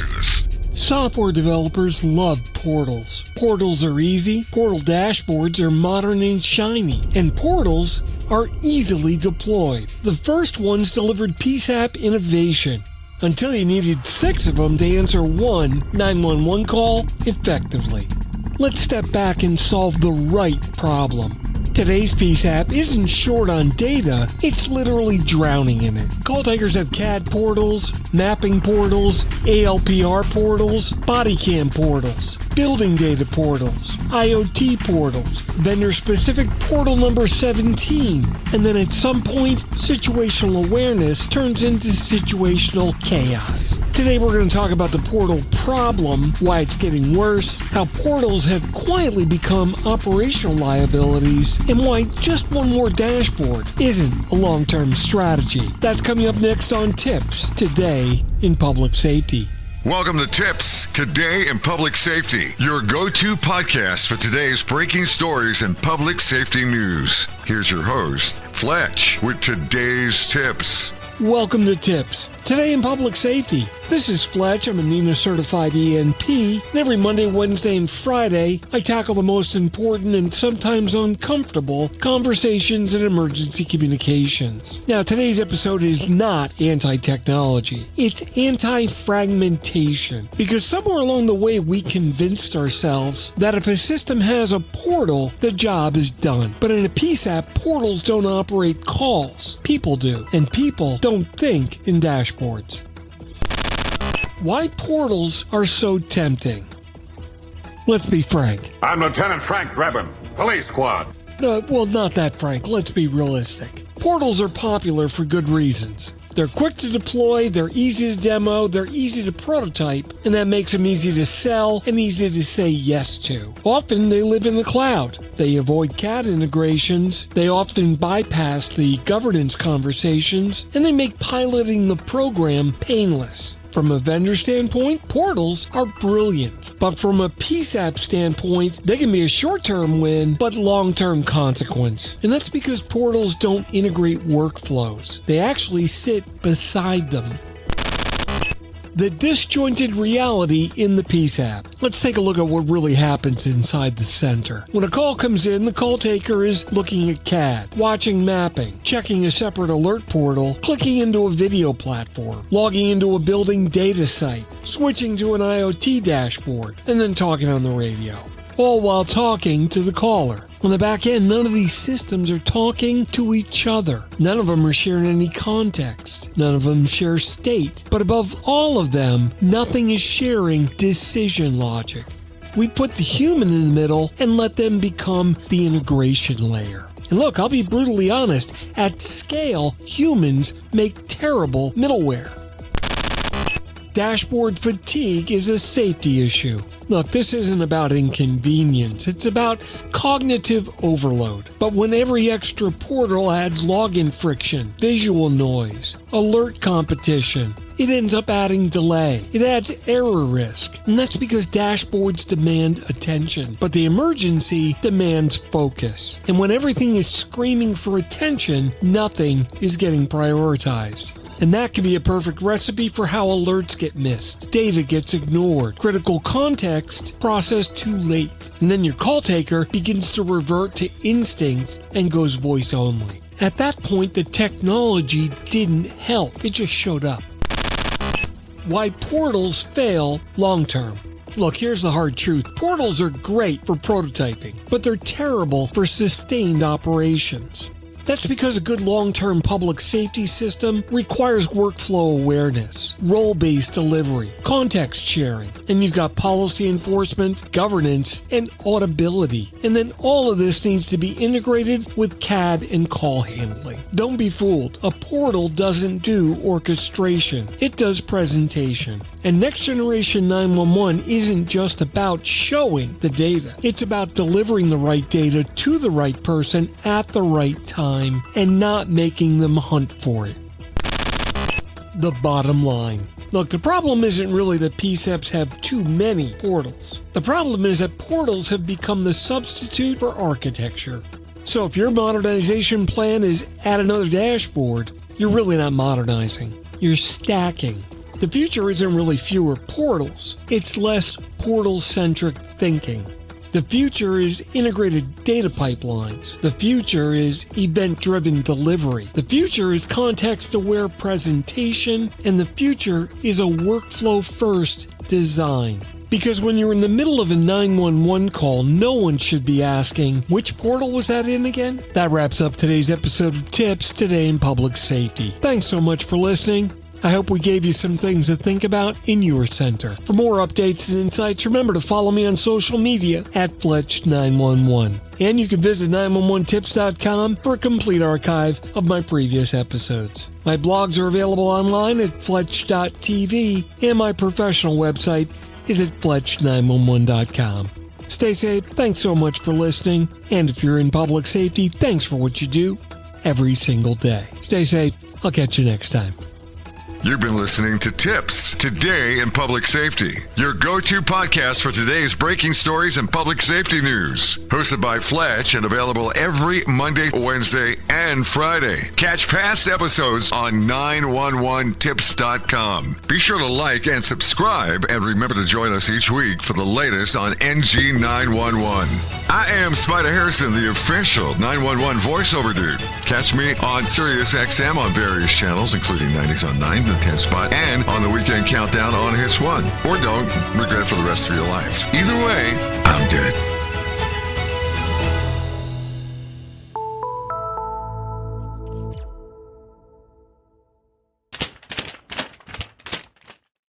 answer this. Software developers love portals. Portals are easy, portal dashboards are modern and shiny, and portals are easily deployed. The first ones delivered PSAP innovation, until you needed 6 of them to answer one 911 call effectively. Let's step back and solve the right problem. Today's PSAP isn't short on data, it's literally drowning in it. Call takers have CAD portals, mapping portals, ALPR portals, body cam portals, building data portals, IoT portals, vendor-specific portal number 17, and then at some point, situational awareness turns into situational chaos. Today we're going to talk about the portal problem, why it's getting worse, how portals have quietly become operational liabilities, and why just one more dashboard isn't a long-term strategy. That's coming up next on TiPS, Today in Public Safety. Welcome to TiPS, Today in Public Safety, your go-to podcast for today's breaking stories and public safety news. Here's your host, Fletch, with today's tips. Welcome to TiPS, Today in Public Safety. This is Fletch. I'm a NEMA certified ENP, and every Monday, Wednesday, and Friday, I tackle the most important and sometimes uncomfortable conversations in emergency communications. Now, today's episode is not anti-technology. It's anti-fragmentation, because somewhere along the way, we convinced ourselves that if a system has a portal, the job is done. But in a PSAP, portals don't operate calls. People do, and people don't think in dashboards. Why portals are so tempting. Let's be frank. I'm Lieutenant Frank Drebin, Police Squad. Well, not that frank. Let's be realistic. Portals are popular for good reasons. They're quick to deploy, they're easy to demo, they're easy to prototype, and that makes them easy to sell and easy to say yes to. Often they live in the cloud. They avoid CAD integrations, they often bypass the governance conversations, and they make piloting the program painless. From a vendor standpoint, portals are brilliant. But from a PSAP standpoint, they can be a short-term win, but long-term consequence. And that's because portals don't integrate workflows. They actually sit beside them. The disjointed reality in the PSAP. Let's take a look at what really happens inside the center. When a call comes in, the call taker is looking at CAD, watching mapping, checking a separate alert portal, clicking into a video platform, logging into a building data site, switching to an IoT dashboard, and then talking on the radio. All while talking to the caller. On the back end, none of these systems are talking to each other. None of them are sharing any context. None of them share state. But above all of them, nothing is sharing decision logic. We put the human in the middle and let them become the integration layer. And look, I'll be brutally honest, at scale, humans make terrible middleware. Dashboard fatigue is a safety issue. Look, this isn't about inconvenience, it's about cognitive overload. But when every extra portal adds login friction, visual noise, alert competition, it ends up adding delay. It adds error risk. And that's because dashboards demand attention, but the emergency demands focus. And when everything is screaming for attention, nothing is getting prioritized. And that can be a perfect recipe for how alerts get missed. Data gets ignored. Critical context processed too late. And then your call taker begins to revert to instincts and goes voice only. At that point, the technology didn't help. It just showed up. Why portals fail long term. Look, here's the hard truth. Portals are great for prototyping, but they're terrible for sustained operations. That's because a good long-term public safety system requires workflow awareness, role-based delivery, context sharing, and you've got policy enforcement, governance, and auditability. And then all of this needs to be integrated with CAD and call handling. Don't be fooled. A portal doesn't do orchestration. It does presentation. And Next Generation 911 isn't just about showing the data. It's about delivering the right data to the right person at the right time and not making them hunt for it. The bottom line. Look, the problem isn't really that PSAPs have too many portals. The problem is that portals have become the substitute for architecture. So if your modernization plan is add another dashboard, you're really not modernizing. You're stacking. The future isn't really fewer portals, it's less portal-centric thinking. The future is integrated data pipelines. The future is event-driven delivery. The future is context-aware presentation. And the future is a workflow-first design. Because when you're in the middle of a 911 call, no one should be asking, which portal was that in again? That wraps up today's episode of TiPS Today in Public Safety. Thanks so much for listening. I hope we gave you some things to think about in your center. For more updates and insights, remember to follow me on social media at Fletch911. And you can visit 911tips.com for a complete archive of my previous episodes. My blogs are available online at Fletch.tv, and my professional website is at Fletch911.com. Stay safe, thanks so much for listening, and if you're in public safety, thanks for what you do every single day. Stay safe, I'll catch you next time. You've been listening to TiPS Today in Public Safety, your go-to podcast for today's breaking stories and public safety news. Hosted by Fletch and available every Monday, Wednesday, and Friday. Catch past episodes on 911tips.com. Be sure to like and subscribe, and remember to join us each week for the latest on NG 911. I am Spider Harrison, the official 911 voiceover dude. Catch me on Sirius XM on various channels, including 90s on 9, the 10 spot, and on the Weekend Countdown on Hits 1. Or don't regret it for the rest of your life. Either way, I'm good.